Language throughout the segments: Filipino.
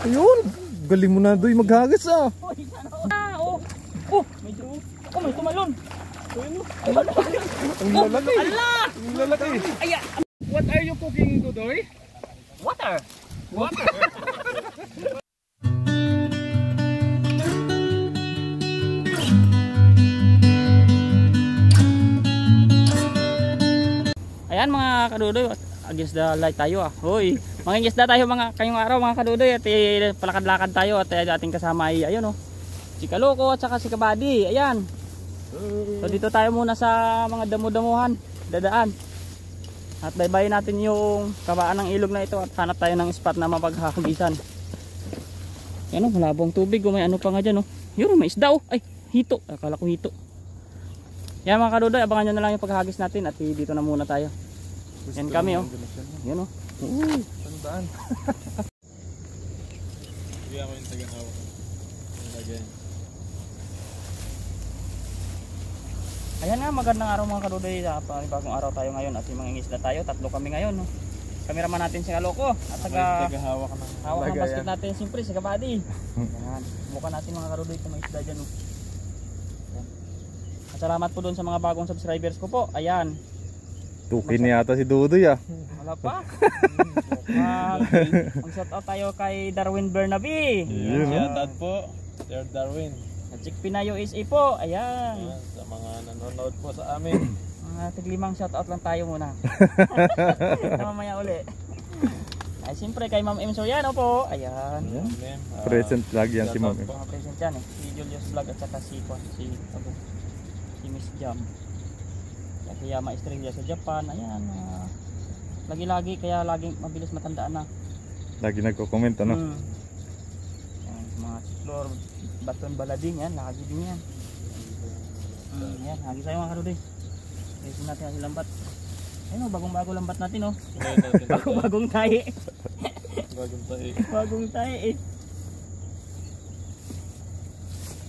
Ayun! Galing mo na doy maghagis ah! May tumalon! Ang lalaki! Allah! Ang lalaki! Aya! What are you cooking, Dudoy? Water! Water. Ayan mga kadudoy, against the light tayo ah. Hoy, mga isda tayo mga kayong araw mga kadudoy at palakad-lakad tayo at ating kasama ay ayun oh. Si Kaloko at saka si Kabady. Ayan. So dito tayo muna sa mga damo-damuhan, dadaan. At baybayin natin yung kabaan ng ilog na ito at hanap tayo ng spot na mapaghahagisan. Yan oh, malabo ang tubig oh, may ano pa nga diyan oh. Yun, may isda oh. Ay, hito. Akala ko hito. Yan mga kadudoy, abangan nyo na lang yung paghagis natin at dito na muna tayo. Yan kami oh. Yan oh. Tandaan. Hindi ako yung tagang-hawak. Ayan nga, magandang araw mga kadudoy. Bagong araw tayo ngayon at yung mga ingisda tayo. Tatlo kami ngayon no. Kameraman natin si Kaloko at taga-hawak ng hawak ng basket natin siyempre si Kabady. Yan. Bukan natin mga kadudoy kung may isda dyan oh. At salamat po doon sa mga bagong subscribers ko po. Ayan. Tukin niya yata si Dudoy ah. Wala pa. Ang shout out tayo kay Darwin Bernabe. Shout out po, Sir Darwin. At Chick Pinayo SA po. Ayan. Sa mga nanonood po sa amin. Mga tiglimang shout out lang tayo muna. Mamaya uli. Ay siyempre kay Ma'am M. Soriano po. Ayan. Present lagi yan si Ma'am. Mga present yan eh. Si Julius Vlog at saka si Miss Jam. Si Yama Estrella sa Japan. Ayan. Lagi-lagi kaya laging mabilis matandaan na. Lagi nagko-comment ano? Ayan, mga explore Baton Balading yan. Lagi din yan. Ayan. Lagi tayo mga karudoy. Resin natin ang lambat. Ayun o. Bagong-bago lambat natin o. Bagong tahi. Bagong tahi eh.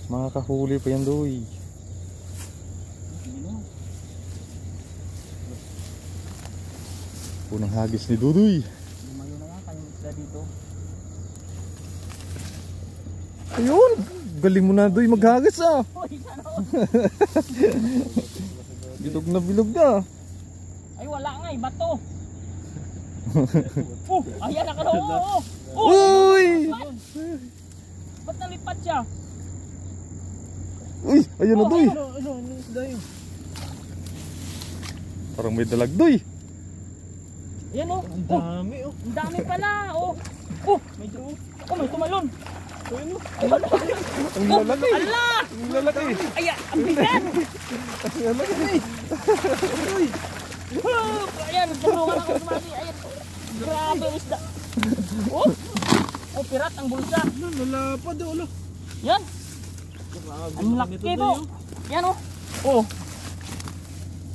Makakahuli pa yan doy. Punang hagis ni Dudoy. Lumayo na nga kanyang isla dito. Ayun! Galing mo na doy maghagis ah! Bilog na bilog na. Ay wala nga eh, bato. Ayan na ka na. Uy! Ba't nalipat siya? Uy! Ayun na doy! Ano isda yun? Parang may dalag doy. Ayan oh. Ang dami oh. Ang dami pala oh. May tumalon. Ayun oh. Ang lalaki! Allah! Ang lalaki! Ay, ang bigat! Ang lalaki! Ayan, tulungan ako sumali. Ayan. Grabe ang isda. Pirat ang bulsa. Nalapad oh. Yan. Ang laki po. Yan oh.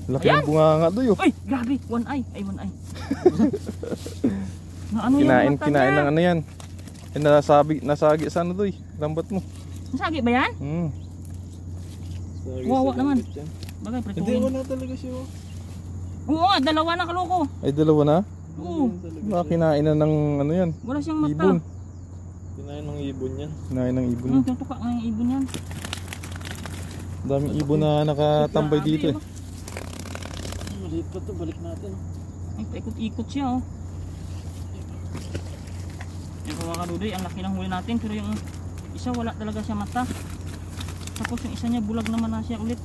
Laki ng bunga nga doy oh. Ay, grabe. One eye. One eye. Ano Kinain ng ano yan. Nasagi sa ano doy. Lambat mo. Nasagi ba yan? Wawa naman. Bagay, Hindi pretuin. wala talaga siya oh. Oo nga, dalawa na Kaloko. Ay dalawa na? Oo. Kinain na ng ano yan. Wala siyang mata. Ibon. Kinain ng ibon yan. Kinain ng ibon. Tutuka nga yung ibon yan. Daming ibon na nakatambay dito eh. Maliit pa to, balik natin oh. Ay, paikot-ikot siya oh. Yung mga kadudoy, ang laki ng huli natin. Pero yung isa wala talaga siya mata. Tapos yung isa niya bulag naman na siya ulit.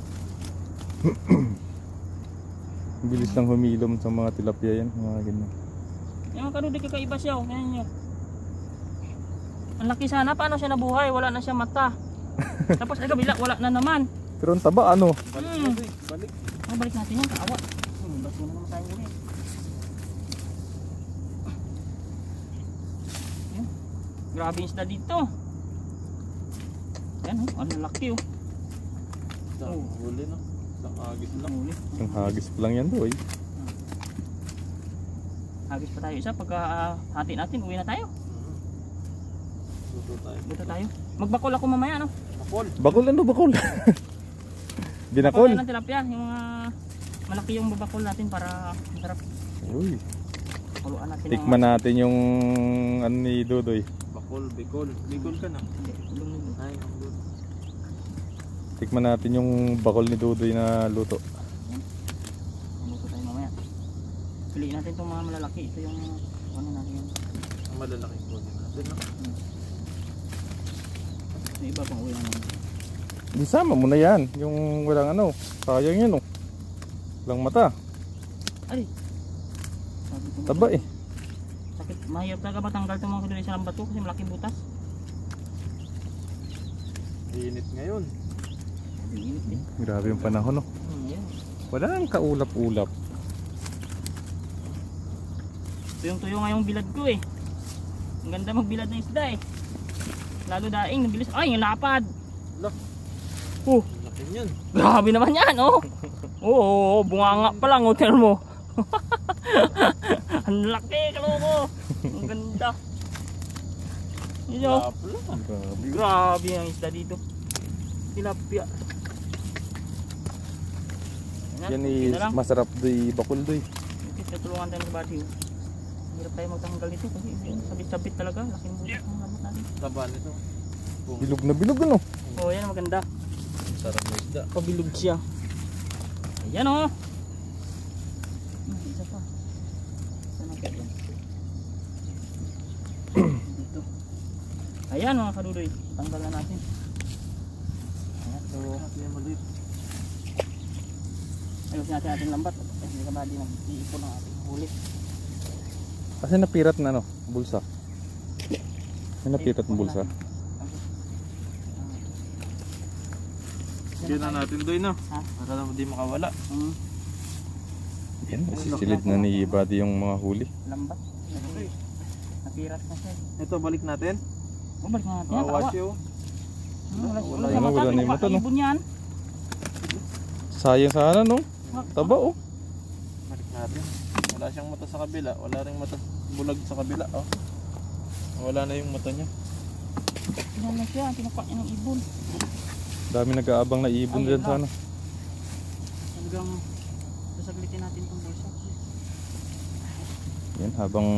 Bilis lang humilom sa mga tilapia yan. Mga ganyan. Yung mga kadudoy, kakaiba siya oh. Ganyan niya. Ang laki sana, paano siya nabuhay? Wala na siya mata. Tapos ay kabila, wala na naman. Pero ang taba ano? Balik. Balik natin yan, kaawa. Bato na naman tayo ulit. Yan. Grabe yung isda dito. Yan oh, ang laki oh. Isang huli no. Isang agis lang. Ang hagis pa lang yan doy. Hagis pa tayo isa. Pagka hati natin, uwi na tayo. Buto tayo. Magbakol ako mamaya no? Bakol ano bakol? Binakol. Bakol ng tilapia. Yung malaki yung babakol natin para masarap. Uy. Kuluan natin. Tikman natin yung ano ni Dudoy. Bicol, Bicol. Bicol ka na. Hindi, ulong. Ay, ang good. Tikman natin yung bakol ni Dudoy na luto. Luto tayo mamaya. Piliin natin itong mga malalaki. Ito yung ano natin yan. Ang malalaking kunin natin, no? May iba pang uwi naman. Di sama mo na yan. Yung walang ano. Sayang yan oh. Walang mata. Ay! Sabi ko, Taba eh. sakit. Mahirap talaga matanggal itong mga kaduloy sa lambat ko kasi malaking butas. Init ngayon. Sabi init eh. Grabe yung panahon no. Ayan. Walang kaulap-ulap. Tuyong-tuyo nga yung bilad ko eh. Ang ganda magbilad ng isda eh. Lalo daing, nabilis. Ay, yung lapad! Look. Oh, Laki niyan. grabe naman yan oh! Oo, bunganga pa lang, hotel mo. Ang laki, kaloko. Ang ganda. Yun o. Lapla. Grabe. Grabe ang isda dito. Tilapia. Yan is masarap doy bakol doy. Tutulungan tayo ng body. Hirap tayo magtanggal nito kasi sabit-sabit talaga. Laking butas ng lamot natin. Taba nito. Bilog na bilog ano. Oh, yan maganda. Sarap na isda. Pabilog siya. Ayan o. Isa pa. Sana pa yan. Dito. Ayan mga kadudoy. Tanggal na natin. Ayan. So, Yan maliit. ayusin natin lambat. Hindi ka ba di nag-iipon ang ating huli. Kasi napirat na no, bulsa. May napirat ng bulsa. Yan na natin doy na. Ha? Para na hindi makawala. Yan, sisilid na ni Buddy yung mga huli. Lambat. Napirat na siya. Ito balik natin. Bumalik na natin. Yan, Awas tawa. yun. Wala Wala na yung mata, no? Ibon yan. Sayang sana no. Taba oh. Balik natin. Wala siyang mata sa kabila. Wala ring mata bulag sa kabila. Oh. Wala na yung mata niya. Yan na siya. Tinuka niya ng ibon. Dami nag-aabang na ibon Ay, dyan wala. sana. Hanggang sasaglitin natin itong bulsa. Yan habang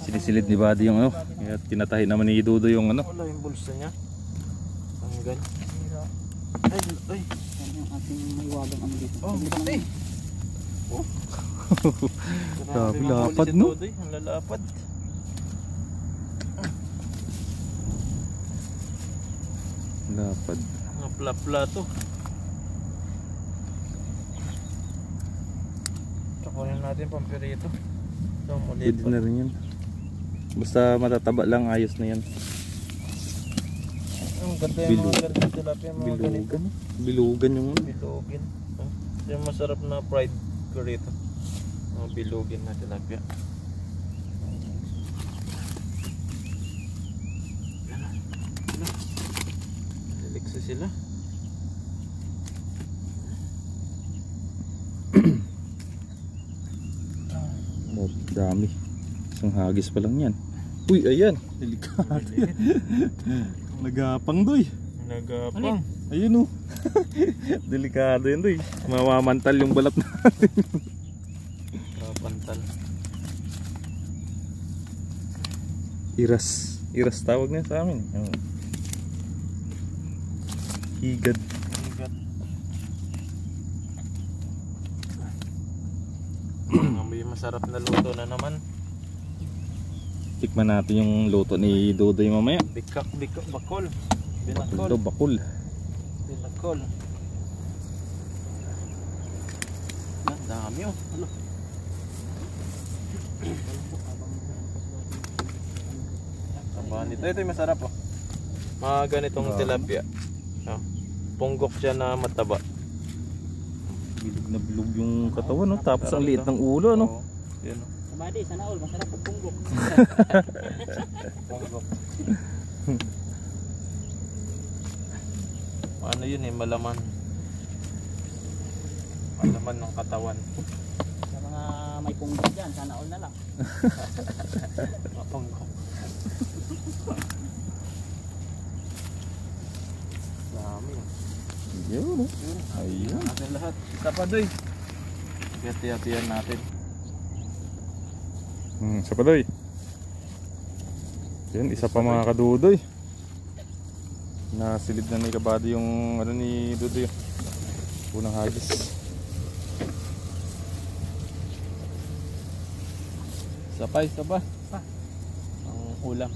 sinisilid ni Buddy yung ano. Kaya tinatahi naman ni Dudo yung ano. Wala yung bulsa niya. Tanggal. Ay, ay. Yan yung ating maiwagang ano dito. Oh, Saglitin pati. natin. Oh. Grabe, mahuli lapad, si no? Todoy. Ang lalapad. Lapad. Mga plapla to. Kunin natin pampirito. Ito, maliit Pwede pa. na rin yan. Basta matataba lang, ayos na yan. Ang ganda yung Bilog. mga ganito tilapia. Mga ganito. Bilugan. Bilugan yung ano. Bilogin. Oh, yung masarap na fried ko rito. Mga bilogin na tilapia. Liliksa sila. Oh, dami. Isang hagis pa lang yan. Uy, ayan. Delikado yan. Nagapang doy. Nagapang. Ayun oh. Delikado yan doy. Mamamantal yung balat natin. Pantal. Iras. Iras tawag na sa amin. Oh. Higad. Higat. May masarap na luto na naman. Tikman natin yung luto ni Dudoy mamaya. Bikak, bakol. Bakul daw, bakul. Binakol. Ang dami oh. Ano? Taba nito. Ito yung masarap oh. Mga ganitong Grabe. tilapia. Oh. Punggok siya na mataba. Bilog na bilog yung katawan, no? Tapos ang liit ng ulo, no? Oo. Yan oh. Sabadi, sana all. Masarap ang punggok. Punggok. Ano yun eh, malaman. Malaman ng katawan. Sa mga may punggok dyan, sana all na lang. Mapunggok. Dami oh. Yun, no? Ayun. Natin lahat. Isa pa doy. Hati-hatihan natin. Sa padoy. Yan, isa pa mga kadudoy. Nasilid na ni Kabady yung ano ni Dudoy. Unang hagis. Sapay, saba. Ang ulam.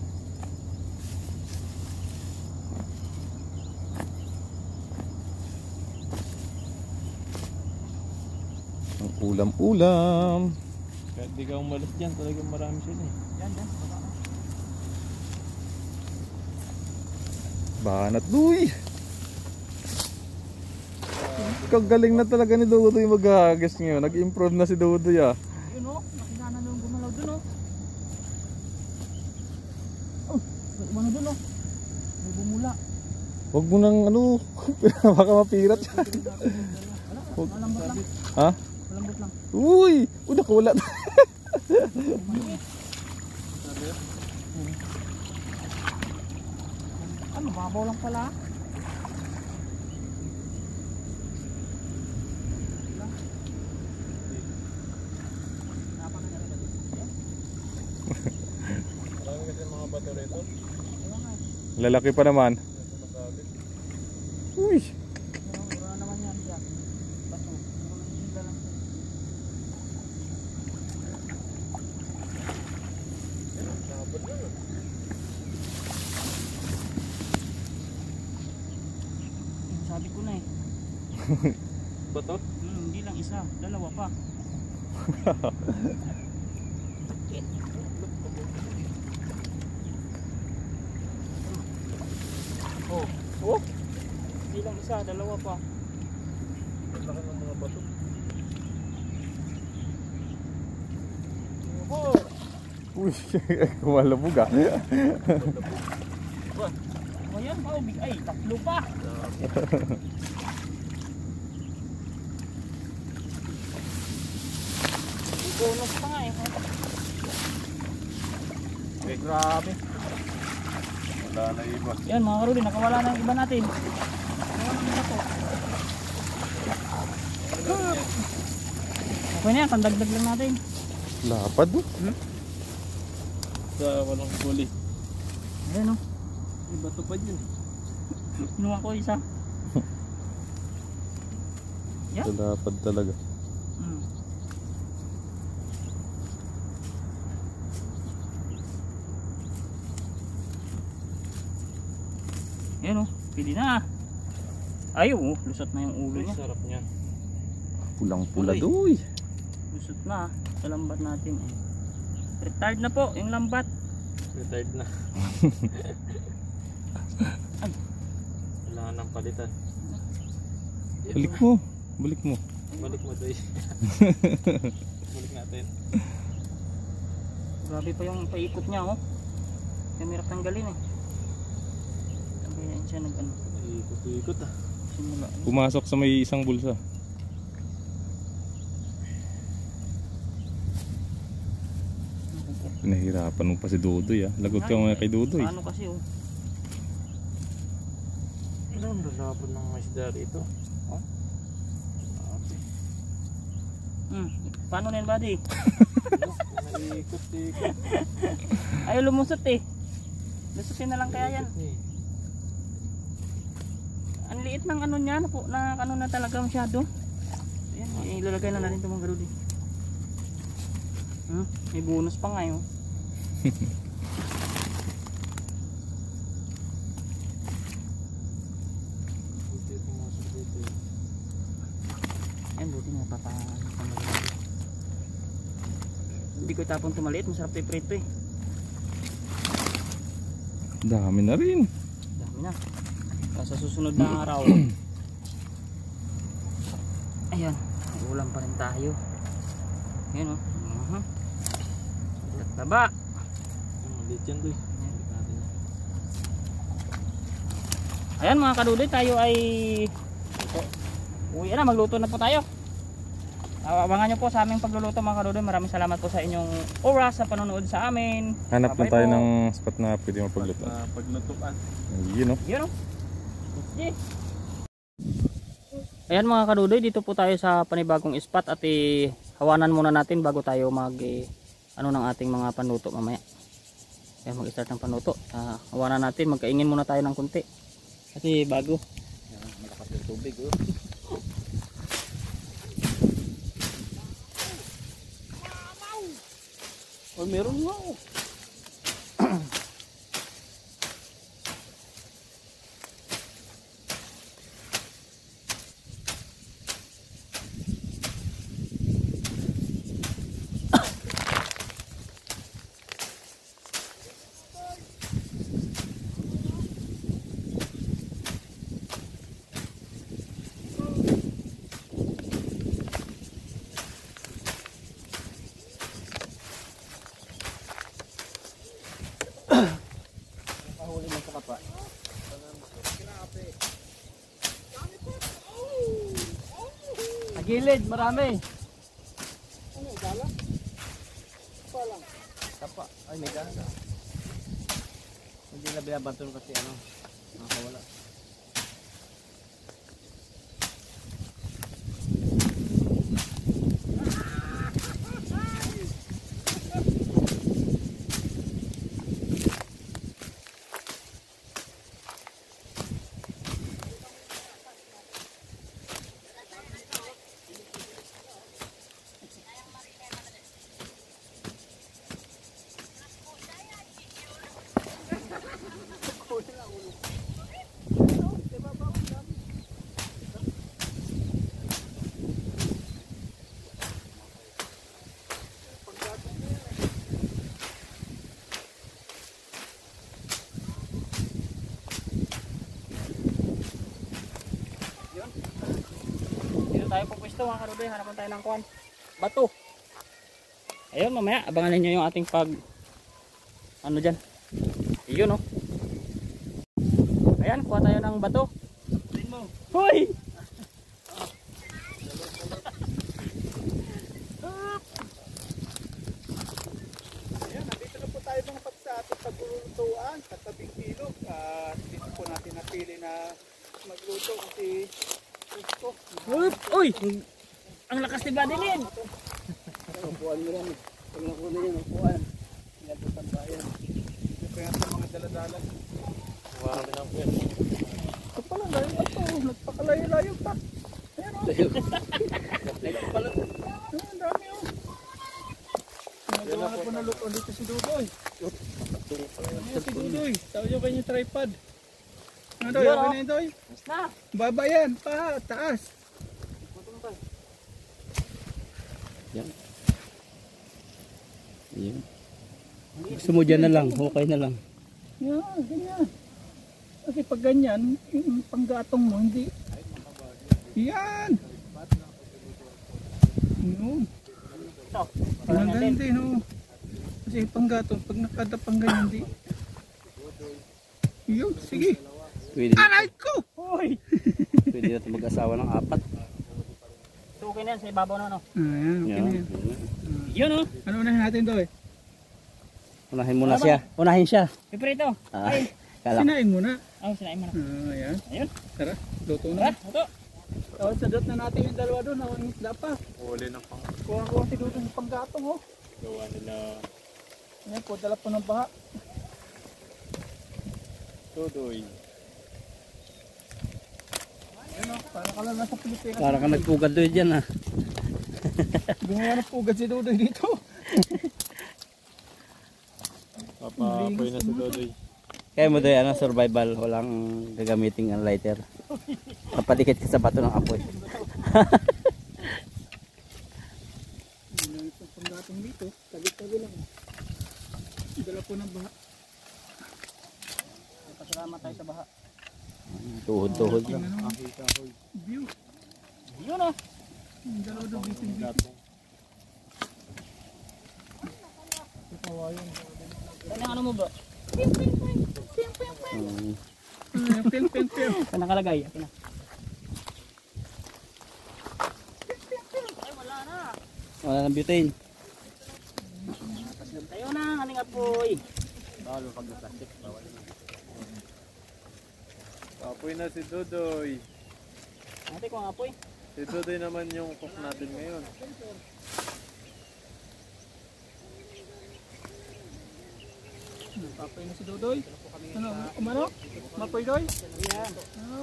Ang ulam-ulam. Kahit di ka umalis dyan, talagang marami sila eh. Yan. Banat Duy. Kagaling na talaga ni Dudoy mag-hagis ngayon. Nag-improve na si Dudoy ah. Yun o, nakita na nung gumalaw dun o. Oh, may umano dun o. May bumula. Huwag mo nang ano, baka mapirat siya. Malambot lang. Ha? Malambot lang. Uy! Nakawala. Ano, mababaw lang pala. Marami kasi mga bato rito. Lalaki pa naman. Uy! Wala naman yan dyan. Bato. Wala lang. Sabi ko na eh. Bato? Hindi lang isa, dalawa pa. Oh. Hindi lang isa, dalawa pa. Ang laki ng mga bato. Oh. Uy! Kumalabog ah. Ayan, big ay, tatlo pa. May bonus pa nga eh. Okay. Grabe. Wala na iba. Yan mga karuli, nakawala na yung iba natin. Nakawala na ito. Okay na yan, pandagdag lang natin. Lapad oh. Sa walang huli. Ayan o, May bato pa dyan. kinuha ko isa. Yan. Lapad talaga. Hmm. Yan o, pili na. Ay o, lusot na yung ulo Ay, niya. sarap niyan. Pulang-pula Uy. Duy. Lusot na sa lambat natin eh. Retired na po yung lambat. Retired na. Kailangan ng palitan. Balik mo. Balik mo. Balik mo tayo. Balik natin. Grabe pa yung paikot niya oh. Kaya mirap tanggalin eh. Kaya siya nag ano. Ikot-ikot ah. Simula. Pumasok sa may isang bulsa. Pinahirapan mo pa si Dudoy ah. Lagot ka mga kay Dudoy. Ano kasi oh. Ano ang lalapon ng isda rito? Oh? Paano na yan buddy? Naikot-ikot. Ayaw lumusot eh. Lusutin na lang kaya yan. Ang liit ng ano niya na ano na talaga masyado. Ayan, ilalagay na natin ito mga garudi. May bonus pa nga yun. Ayan, buti nga hindi ko itapon ito maliit, masarap ito iprito eh. Dami na rin. Dami na. Sa susunod na araw. Ayan, ulam pa rin tayo. Ayan o. Taba. Maliit yan doy. Ayan mga kadudoy, tayo ay uwi na, magluto na po tayo. Abangan nyo po sa aming pagluluto mga kadudoy. Maraming salamat po sa inyong oras sa panonood sa amin. Hanap lang Bye-bye tayo po. ng spot na pwede mapagluto. Paglutuan. Yun oh. Yun o. Yeah. Ayan mga kadudoy, dito po tayo sa panibagong spot at hawanan muna natin bago tayo mag ano ng ating mga panluto mamaya. Kaya mag-start ng panuto. Awanan natin, magkaingin muna tayo ng konti. Kasi bago. Malakas yung tubig oh. Oh, meron nga oh. Pahuli mo sa kapa. Sa gilid, marami. Ano, gala? Kapa lang. Kapa. Ay, may gala. Hindi na binabanton kasi ano, nakawala. Tayo pupwesto mga karudoy, hanapan tayo ng kuwan, bato. Ayun, mamaya abangan niyo yung ating pag ano diyan. Iyon oh. Ayan, kuha tayo ng bato. Hoy! Ayan, nandito na po tayo mga pat sa ating paglulutuan sa tabing ilog. At dito po natin napili na magluto kasi gusto. Uy! Ang lakas ni Badilin! Upuan mo lang. Pag nakuha yun, upuan. Pinagutan bayan. Ito kaya sa mga daladala. Huwag kami ng pwede. Ito pala, layo ba ito? Nagpakalayo-layo pa. Ayan o. Ang dami o. Nagawa na po na luto dito si Dudoy. Ayan si Dudoy. Tawag nyo kanyang tripod. Ano Doy? Okay na yun Doy? Na! Baba yan. Pa, taas. Yan. Yan. Gusto mo dyan na lang, okay na lang. Yan, ganyan. Kasi pag ganyan, yung panggatong mo, hindi. Yan! Yun. Ito, Parang natin. ganyan din, oh. Kasi panggatong, pag nakadapang ganyan, hindi. Yun, sige. Pwede, Aray ko! Hoy! pwede na ito mag-asawa ng 4. Ito okay na yan, sa ibabaw na ano. Ayan, okay na yan. Yun oh! Ano unahin natin to eh? Unahin muna siya. Unahin siya. Piprito! Ah, Ay! kala. Sinain mo na. Oh, sinain mo na. Ayan, Ayun. tara, luto Tara, na. ito. Tawad sa dot na natin yung dalawa doon, nawang isda pa. Huli ng pang Kuha-kuha si Dudong yung panggatong, oh. gawa nila. Ayan po, dala po ng baha. Tudoy. Ayan o, parang ka lang nasa Pilipinas. Para ka nagpugad doon dyan ah. Gumawa ng pugad si Dudoy dito. Papapoy na si Tudoy. Kaya mo doon ano, survival. Walang gagamiting ang lighter. Kapadikit ka sa bato ng apoy. Ayan itong panggatong dito. Tabi-tabi lang. Dala po ng baha. Pasalamat tayo sa baha. Tuhod-tuhod lang. View. Yun oh! Yung dalawa doon dito. Saan yung ano mo bro? Mm. Pil. Saan nakalagay? Akin na. Ay wala na! Wala ng butane. Tayo na, aling apoy! Bawal mo pag plastic. Bawal na. Apoy na si Dudoy. Ate ko ang apoy. Si Dudoy naman yung cook natin ngayon. Papay na si Dudoy. Ano? Umano? Mapay doy? Ah,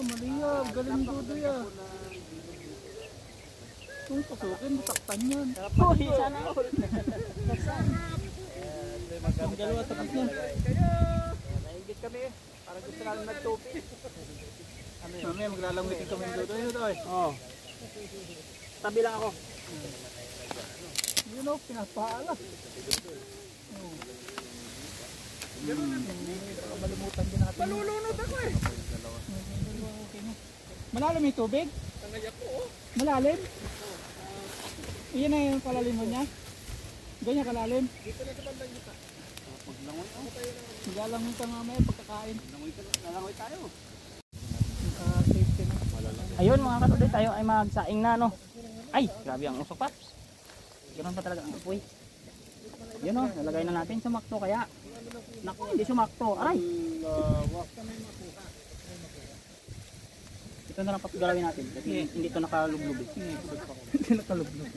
maliyab. Galing Dudoy ah. Kung pasukin, masaktan yan. Uy, sana all. Ang dalawa tapos na. Naigit kami. Parang gusto namin magtupid. Mamaya maglalangutin kami ng Dudoy. Dudoy. Oo. Tabi lang ako. Yun o, pinapaala. Malimutan din natin. Malulunod ako eh. Malalim yung tubig? Malalim? Iyan na yung kalalim mo niya? Ganyan kalalim? Dito na sa bandang kita. Maglalangoy ka mamaya pagkakain. Lalangoy tayo. Ayun mga katuloy, tayo ay magsaing na no. Ay, grabe ang usok paps. Ganoon pa talaga ang apoy. Yun o, nalagay na natin sa makto kaya. Naku, hindi sumakto. Aray! Ito na lang papagalawin natin kasi hindi ito nakalublub. Hindi nakalublog.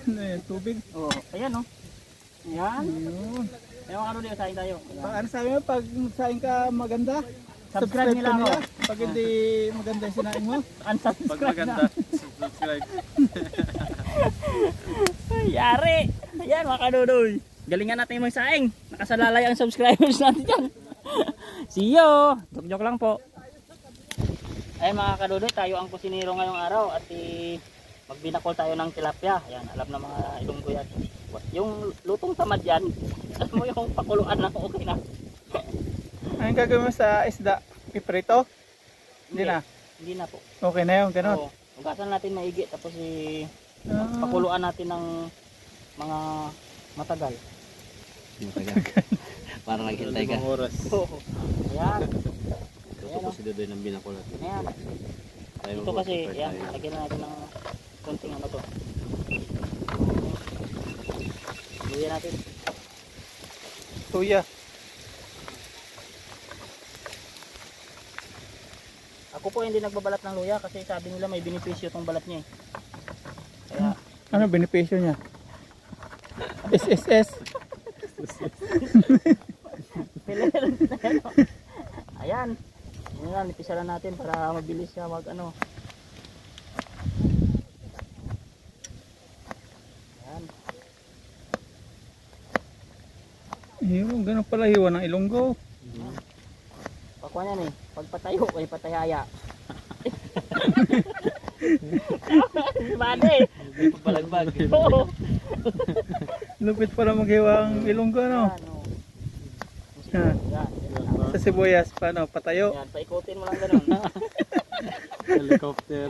Ano yan, tubig? Oo, ayan no. Ayan. Kaya mga katuloy, saing tayo. Ano sabi mo, pag saing ka maganda? Subscribe nila ako. Pag hindi maganda yung sinaing mo? Pag Unsubscribe maganda, na. subscribe. Ay, yari. Ayan mga kadudoy. Galingan natin yung saing. Nakasalalay ang subscribers natin dyan. See you. Joke lang po. Ay mga kadudoy, tayo ang kusinero ngayong araw at magbinakol tayo ng tilapia. Ayan, alam na mga ilonggo yan. Yung lutong tamad yan, alam mo yung pakuluan na okay na. Anong gagawin mo sa isda? Iprito? Hindi na? Hindi na po. Okay na yun, ganun. Oo, ugasan natin maigi tapos pakuluan natin ng mga matagal. Para naghintay ka. Oras. Oo. Ayan. Ito po si Dudoy ng binakulat. Ayan. Ito kasi, yan, lagyan na natin ng konting ano to. Luya natin. Tuya. Ako po hindi nagbabalat ng luya kasi sabi nila may benepisyo tong balat niya eh. Kaya, Ano benepisyo niya? SSS. ayan. Ayan, nipisalan natin para mabilis siya mag ano. Ayan. Yung ganun pala hiwa ng ilonggo. Pakuha niyan eh. Pag patayo, ay patayaya. Bade. Hindi pa palagbag. Oo. Lupit pala maghiwa ang ilonggo, ano? Ayan, oh. Ha. Ayan. Sa sibuyas, paano? Patayo? Ayan, paikutin mo lang ganun. Helicopter.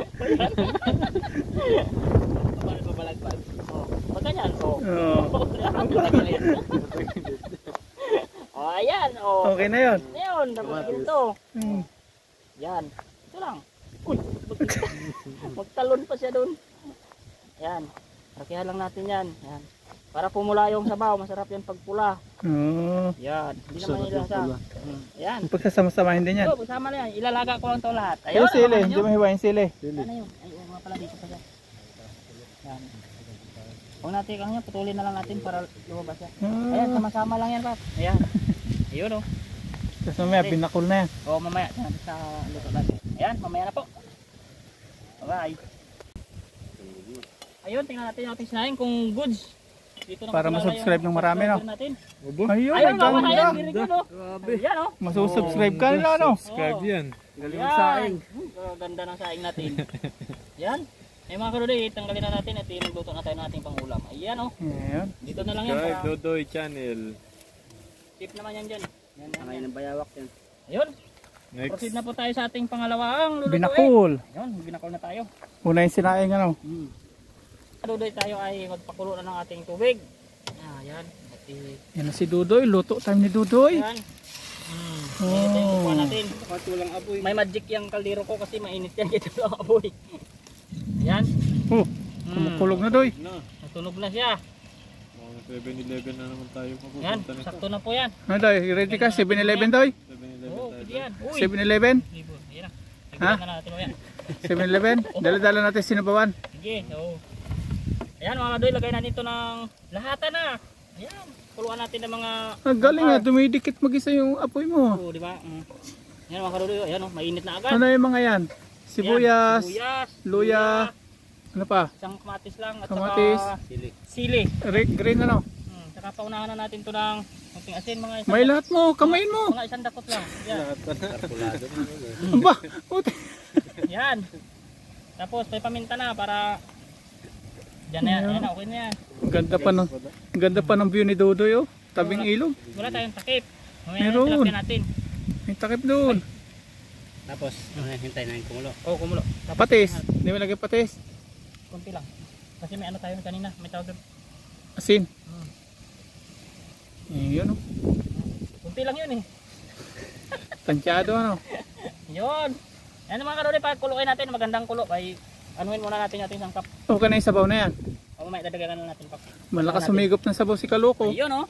Paano babalagbag? Oh, pag ganyan, oh. Oo. Oh, ayan, oh. Okay na yun. Ayun, tapos ito. Hmm. Yan. Ito lang. Uy, magtalon pa siya doon. Yan. Rakihan lang natin yan. Yan. Para pumula yung sabaw, masarap yan pag pula. Oo. Yan. Hindi naman ilasa. Yan. Pagkasama-samahin din yan. Ito, kasama na yan. Ilalaga ko lang ito lahat. Yung sili, ano hindi nyo? mo hiwain sili. Ano yun? Ay, oo nga pala dito pa siya. Yan. Huwag natin kang yan, putulin na lang natin para lumabas siya. Ayan, sama-sama lang yan, Pap. Ayan. Ayun, oh. Tapos mamaya, binakol na yan. Oo, mamaya. Sa luto natin. Ayan, mamaya na po. Bye. Ayun, tingnan natin yung ating sinahin kung goods. Dito na Para masubscribe ng marami, no? natin. Ayun, Ayun, ang ayan, ganda. very good, oh. Ayan, oh. Masusubscribe ka nila, no? Subscribe yan. Galing ng saing. Ganda ng saing natin. Yan. Eh mga karuloy, tanggalin na natin at magluto na tayo ng ating pangulam. Ayan, oh. Ayan. Dito na lang yan. Subscribe Para Dudoy Channel. tip naman yan dyan. Yan, yan, Angay yan. ng bayawak yan. Ayun. Next. Proceed na po tayo sa ating pangalawang lulutuin. Binakol. Ayun, binakol na tayo. Una yung sinaing, ano? Karuloy tayo ay magpakulo na ng ating tubig. Ayan. At Yan na si Dudoy. Luto time ni Dudoy. ayan. Ito yung kukuha natin. Patulang aboy. May magic yung kaldero ko kasi mainit yan. Kaya ito lang aboy. Ayan. Oh, kumukulog na, Doy. Natunog na siya. Mga 7-Eleven na naman tayo Ayan, papupunta nito. sakto na po yan. Ano, Doy? Ready ka? 7-Eleven, Doy? 7-Eleven Oo, tayo. pwede yan. Uy! 7-Eleven? Libo, ayan na. Ha? Nagbilan na natin mo yan. 7-Eleven? Dala-dala natin sinabawan. Sige, oo. Ayan mga kadoy, lagay natin ito ng lahata na. Ayan. kuluan natin ng mga... Ang galing nga, dumidikit mag-isa yung apoy mo. Oo, di ba? Yan mga kadudoy, ayan o, mainit na agad. Ano yung mga yan? Sibuyas, Ayan, sibuyas, luya, ano pa? isang kamatis lang at Kamatis. saka sili. Green ano? Saka paunahan na natin to ng konting asin, mga isang May lahat mo, kamain mo. mga isang dakot lang. Yan. Aba, puti. Yan. Tapos may paminta na para diyan na yan. Ayan, okay na yan. Ang ganda pa ng view ni Dodoy oh. Tabing ilog. Wala tayong takip. Mamaya Meron. tilapia natin. May takip doon. Tapos, hintay na yung kumulo. Oh, kumulo. Tapos, Patis. Hindi mo lagay patis. konti lang. Kasi may ano tayo kanina. May tawag doon. Asin. Yun oh. Konti lang yun eh. Tansyado ano. Yun. Yan mga kadudoy, pag kuluin natin, magandang kulo. Ay, anuhin muna natin natin isang cup. Okay na yung sabaw na yan. O mamaya dadagdagan na natin pa. Malakas sumigop ng sabaw si Kaloko. Ayun oh.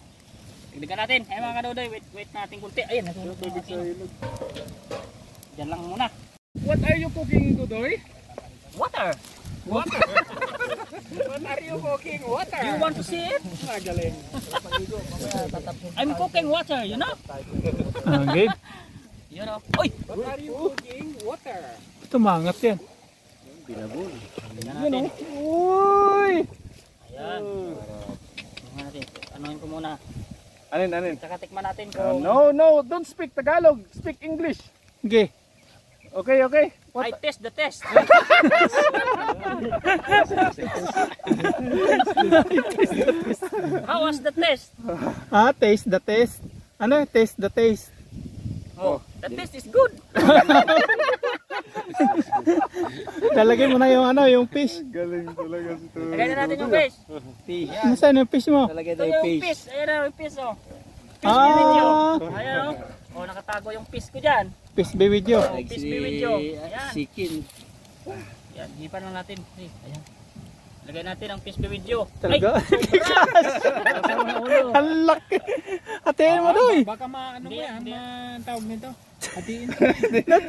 Dagdagan natin. Ay mga kadudoy, wait natin kunti. Ayun, nasunod na natin. Diyan lang muna. What are you cooking, Dodoy? Water. What are you cooking? Water. Do you want to see it? Magaling. I'm cooking water, you know? Okay. Yun oh. Uy! What are you cooking? Water. Ito mangat yan. Tingnan natin. Uy! Ayan. Tingnan natin. Anuhin ko muna. Anin. Saka tikman natin kung... No, don't speak Tagalog. Speak English. Okay. Okay. I test the test. How was the test? Taste the taste. Ano? Taste the taste. Oh, the test is good. Lalagay mo na yung ano, yung fish. Galing talaga si Tony. Lagay na natin yung fish. Nasaan yung fish mo? Talagay Ito daw yung yung fish. fish. Ayan na yung fish oh. Fish video. Ah, Ayan oh. Oh, nakatago yung fish ko dyan. fish be with you. Oh, fish video. Ayan. Sikin. Yan, hipan lang natin. Ayan. Lagay natin ang fish video. Talaga? Ay! Ang laki. Hatiin mo doy. Baka ano mo yan, tawag nito. Hatiin.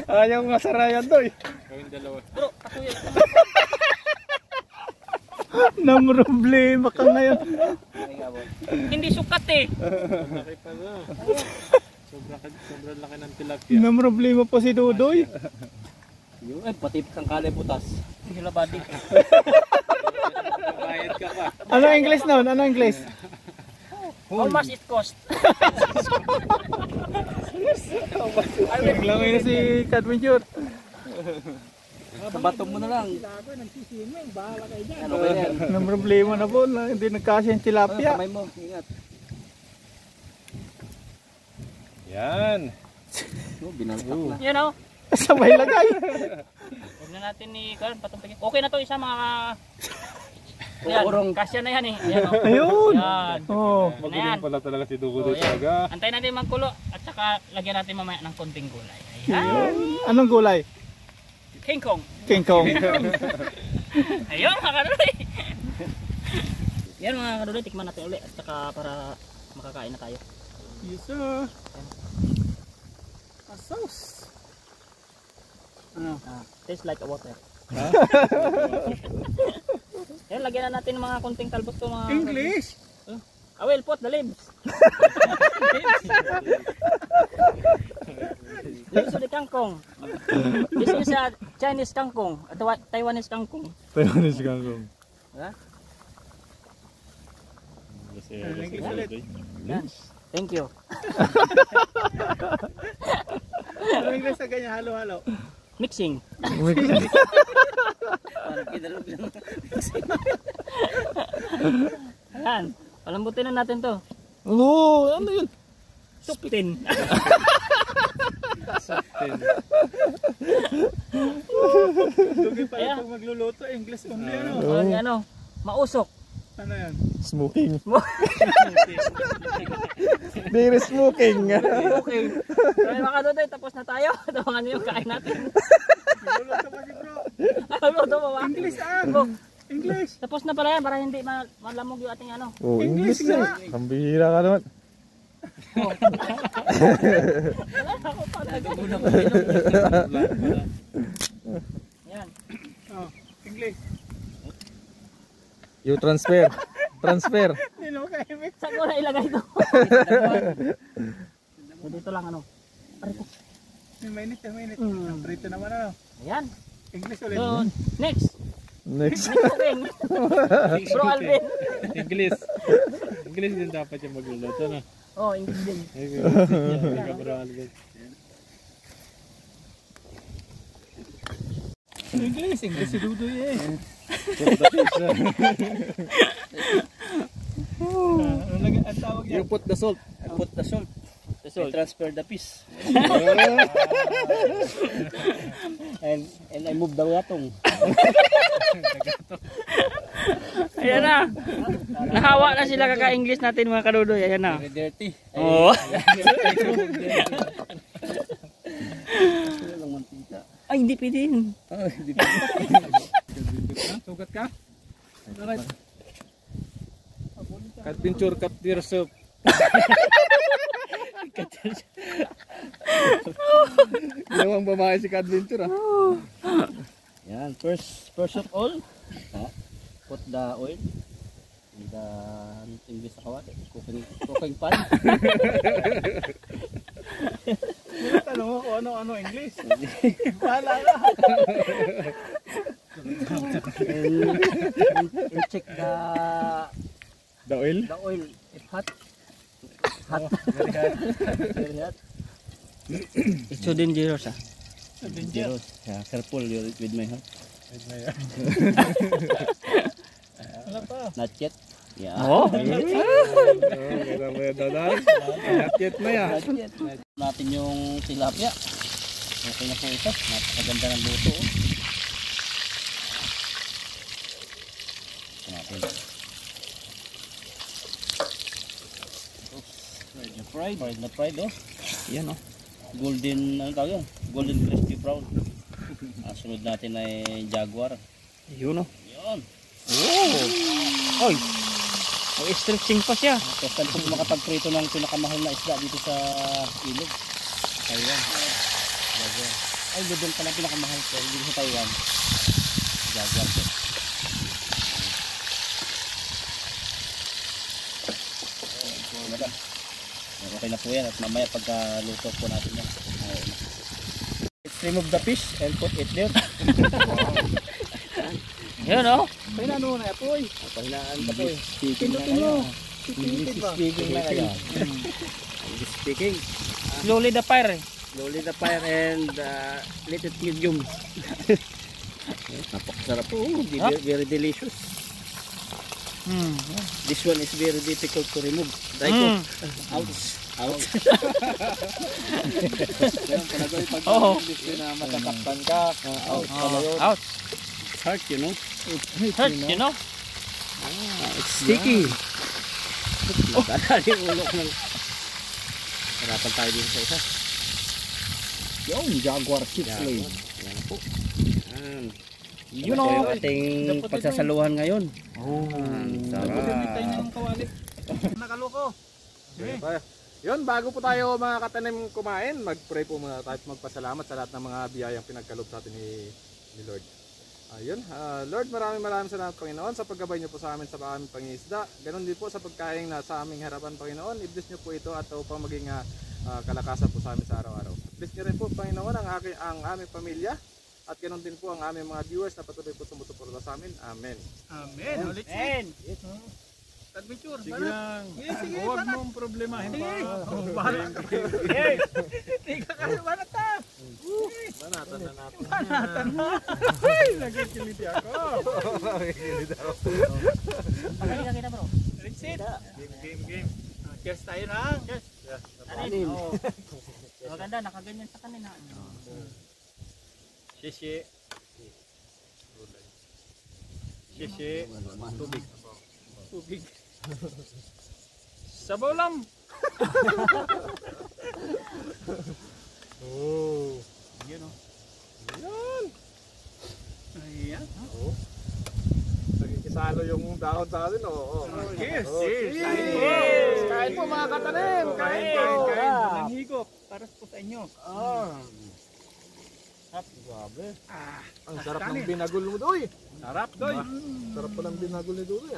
Ayaw nga sarayan to eh. Gawin dalawa. Bro, katuya. Namroblema ka ngayon. Hindi sukat eh. Laki pa na. Sobrang laki ng tilapia. Namroblema po si Dodoy. Ay, pati kang kalay butas. Sila body. Bayad ka pa. Ano English noon? Ano English? How much it cost? Naglamay na si Cadventure. Sa bato mo na lang. Ano ba yan? Namroblema na po na hindi nagkasya yung tilapia. Kamay mo, ingat. Yan. Oh, binaltak na. You know? Sabay lagay. Huwag na natin ni Karan patungtagin. Okay na to isa mga... Yan, kasya na yan eh. Ayan o. Ayun. Yan. Oh. Ayan. Pala talaga si Dugo Oh, yan. talaga. Antayin natin magkulo at saka lagyan natin mamaya ng konting gulay. Ayan. Anong gulay? King Kong. King Kong. Ayun mga kaduloy. Yan mga kaduloy, tikman natin ulit at saka para makakain na tayo. Yes sir. A sauce. Tastes like a water. Yan, lagyan na natin mga konting talbot ko mga... English. I will put the limbs. Limbs of the kangkong. This is a Chinese kangkong, a Taiwanese kangkong. Taiwanese kangkong. Ha? Yan. Thank you. Ano English sa ganyan? Halo-halo. Mixing. Parang kinalog lang. Ayan. Palambutin na natin to. Oo, ano yun? Suptin. Dugi pa Ayan. pag magluluto, English only ano. Ano, mausok. Ano yan? Smoking. Very smoking. Okay. Kaya mga kadudoy, tapos na tayo. Tawangan niyo yung kain natin. Magluluto pa si bro. Luto pa ba? English ah. Oh, English. tapos na pala yan para hindi malamog yung ating ano. Oh, English nga. Ang bihira ka naman. Yan. Oh, English. You transfer. Hindi mo kayo Saan ko na ilagay ito? So, dito lang ano. Mainit, mainit. Mm. Prito naman ano. Ayan. English ulit. So, next. Next. Next thing. Bro Alvin. English. English din dapat yung magluluto na. Oh, English din. English si Dudoy eh. Ang tawag niya. You put the salt. Put the salt. I transfer the piece. and I move the gatong. Ayan na. Nahawa na sila kaka-English natin mga kadudoy. Ayan na. Very dirty. Oh. Ay, hindi pwede yun. Sugat ka? Alright. Adventure cut yourself. Ginawang babae si Adventure ah. Yan, first of all, put the oil in the English sa kawali, cooking pan. Tanong mo kung ano English. Wala na. and check The oil? the oil if hot. Very hot. It's so dangerous ah. Dangerous. Yeah, careful with my heart. Wala pa. Not yet. Yeah. Oh. Kailan mo yan dadaan? Nakit na yan. Natin yung tilapia. Okay na po ito. Napakaganda ng luto. Ito natin. Fried na fried oh. Yan oh. Golden, ano tawag yun? Golden crispy brown. Sunod natin ay jaguar. Yun oh. Yun. Oh. Oy. May stretching pa siya. First time po makapagprito ng pinakamahal na isda dito sa ilog. Taiwan. Jaguar. Ay, doon pala pinakamahal po. Dito sa Taiwan. Jaguar po. Okay na po yan at mamaya pagkaluto po natin yan. Let's remove the fish and put it there. Yun oh. Pahinaan mo na po eh. Pahinaan pa po eh. Pinutin mo. English speaking na kayo. English speaking. Slowly the fire eh. Slowly the fire and let it medium. Napakasarap po. Very delicious. This one is very difficult to remove. Daiko. Ouch. Ouch. Oo. na matakaktan ka. Ouch. Out. It's hard, you know. Hurt, you know? It's sticky. Nakadali ulo ko ng... Harapan tayo dito sa isa. Yung Jaguar Chips Lane. Yan po. You Ito know. yung ating pagsasaluhan ngayon. Dapat yung tayo ng kawali. Nakaloko. Yun, bago po tayo mga katanim kumain, mag-pray po muna tayo at magpasalamat sa lahat ng mga biyayang pinagkaloob sa atin ni Lord. Ayun, Lord, maraming salamat Panginoon sa paggabay niyo po sa amin sa aming pangingisda. Ganon din po sa pagkain na sa aming harapan Panginoon. I-bless niyo po ito at upang maging kalakasan po sa amin sa araw-araw. Bless niyo rin po Panginoon ang aming pamilya at ganon din po ang aming mga viewers na patuloy po sumusuporta sa amin. Amen. Amen. Ulit Adventure. Sige lang. Sige, Huwag mong problemahin pa. Bahala ka. Hey! Tika ka, banat na! Banatan na natin. Banatan na! Ay, nagkikiliti ako. Pakita kita bro. Let's it. Game. Cheers tayo na. Cheers. Anin. Oo. Maganda, nakaganyan sa kanina. Shishi. Shishi. Tubig. Sabaw lang. Oh. Yan o. Yan. Ayan. Oh. Nagkikisalo yung dahon sa atin. Oh. Cheers. Cheers. Kain po mga katanim. Kain po. Nanghigop. Para po sa inyo. Grabe. Ang sarap ng binagol mo doy. Sarap doy. Sarap pa ng binagol ni Doy.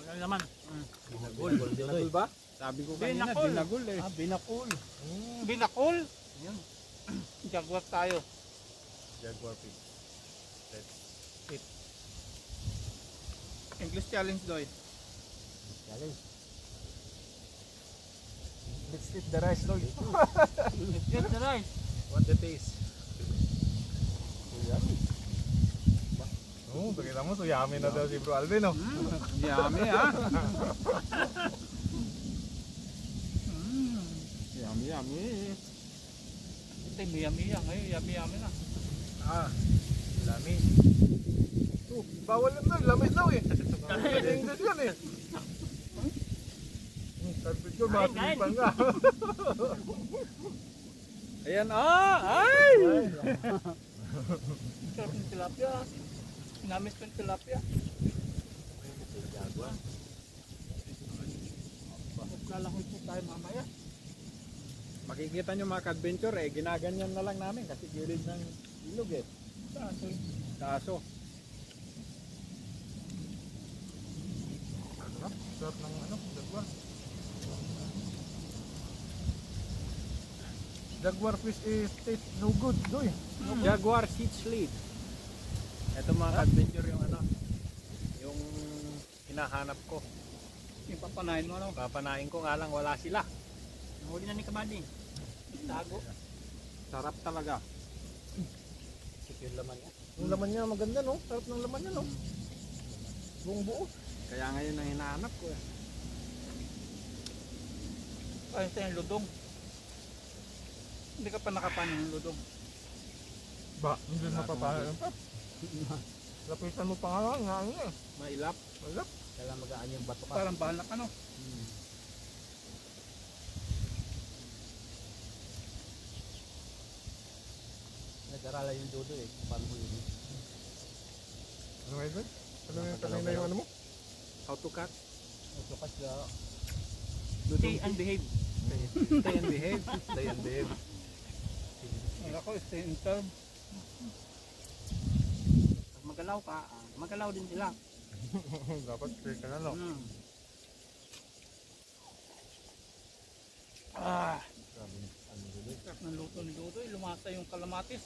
Walang laman. Binagul ba? Sabi ko kanina, Binakol. binagul eh. Binakol. Binakol. Jaguar tayo. Jaguar pig. English challenge doy. Let's eat the rice, Lord. Get the rice. What the taste? Yummy. Oh, pakita mo, so yummy na daw si Bro Alvin, oh. Yummy ha. Yummy, yummy. Ito yummy yan. Ngayon yummy na. Ah, lami. Oh, bawal na daw, lamig daw eh. English yan eh. Carpet ko, matilipan ka. Ayan ay! Sarap ng tilapia. Namis ko yung tilapia. Maglalakot po tayo mamaya. Makikita nyo mga ka-adventure eh, ginaganyan na lang namin kasi gilid ng ilog eh. Kaso. Sarap ng ano, jaguar. Jaguar fish is taste no good, doy. Jaguar seeds lead. Ito mga ka-adventure yung ano, yung hinahanap ko. Ipapanahin mo ano? Papanain ko nga lang wala sila. Nahuli na ni Kabady. Tago. Sarap talaga. Yung laman niya. Yung laman niya maganda no, sarap ng laman niya no. Buong buo. Kaya ngayon ang hinahanap ko eh. Ayun tayo yung ludong. Hindi ka pa nakapanin yung ludong. Ba, hindi napapahalan pa. Lapitan mo pa nga nga eh. Mailap. Mailap. Kailangan magaan yung bato ka. Parang banak ano. Nag-arala yung dodo eh. Paano mo yun? Ano nga yun? Ano nga kanina yung ano mo? How to cut? Ito kasi Stay and behave. Stay and behave. Stay and behave. Ay ako, stay in term. Pag magalaw ka, magalaw din sila. Dapat stay ka na no. Sarap ng luto ni Dodoy. Lumasa yung kalamatis.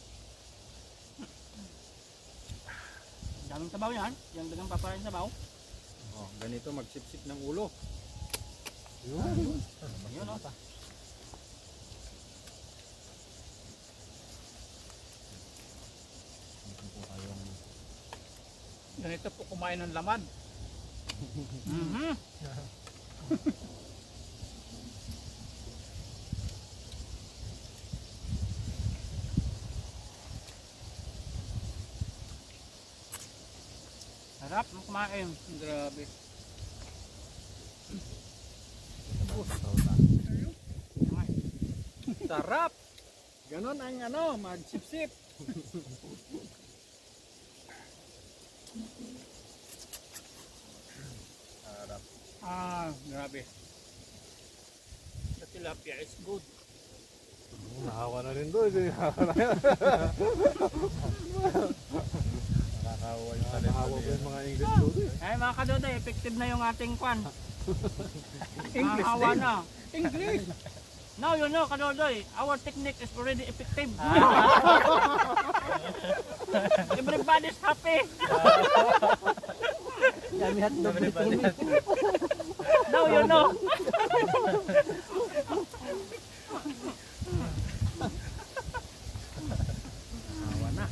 Daming sabaw yan. Yung dagang paparain sabaw. Oh, ganito magsipsip ng ulo. Yun o. Ganito po kumain ng laman. Sarap ng kumain. Grabe. Sarap! Ganon ang ano, magsipsip. Sarap. Grabe. Sa tilapia is good. Nakawa na rin doon. Nakakawa yung talent. Nakakawa yung mga English doon. Ay mga kadodoy, effective na yung ating kwan. English Hawa din. na. English. Now you know kadodoy, our technique is already effective. Everybody's happy. Yummy hotdog. Now you know. Hawa na.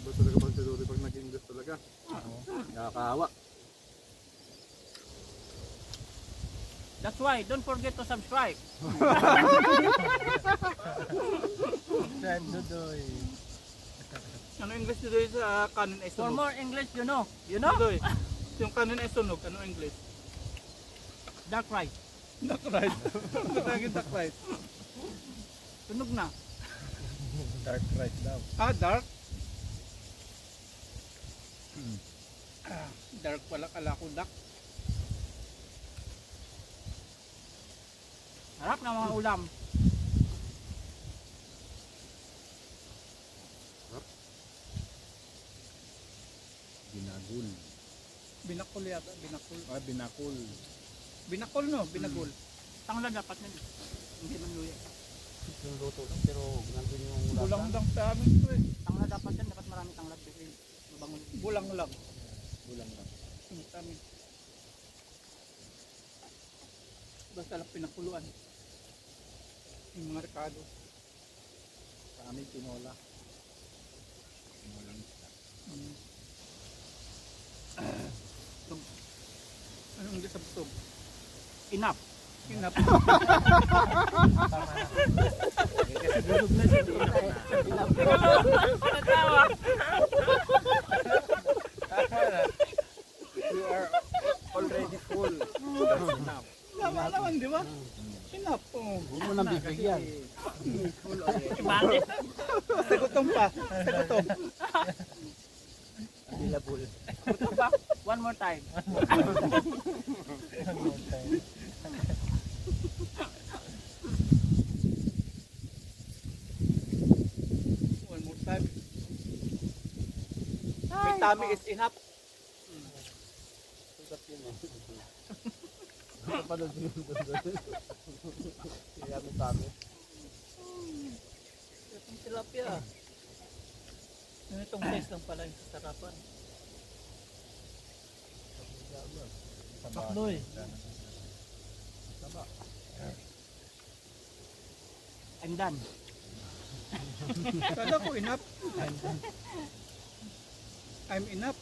Iba talaga pag siguro pag nag-English talaga. Nakakahawa. That's why, don't forget to subscribe. Dodoy. Ano English Dodoy sa kanin ay For sunog? more English, you know. You know? Dodoy, yung kanin ay sunog. Ano English? Dark rice. Duck rice. Ano tawagin duck rice? Tunog na. Dark rice daw. Dark? Dark pala, kala ko duck. Harap na mga ulam. Ginagul. Binakol yata, binakol. Ah, binakul. Binakol no, binagol. Tanglad dapat na. Hindi man luya. Yung luto lang, pero nandun yung Bulang lasa. lang sa amin to eh. Tanglad dapat yan, dapat marami tanglad kasi mabango. Bulang lang. Bulang lang. Sa amin. Basta lang pinakuluan. Yung mga rekado. Sa amin, tinola. Tinolang isda. Anong gisabtog? Enough. Hinap. You are already full. That's enough. Tama naman, di ba? Hinap. Oh. Huwag mo nang bibigyan. Ibate. Sa gutom pa. Sa gutom. Available. One more time. One more time. May tummy is enough. Sugat yun eh. Kapanood yun doon. Kaya may kami. Itong tilapia. Itong size lang pala yung sarapan. Pakloy. I'm done. Kala ko enough. I'm enough.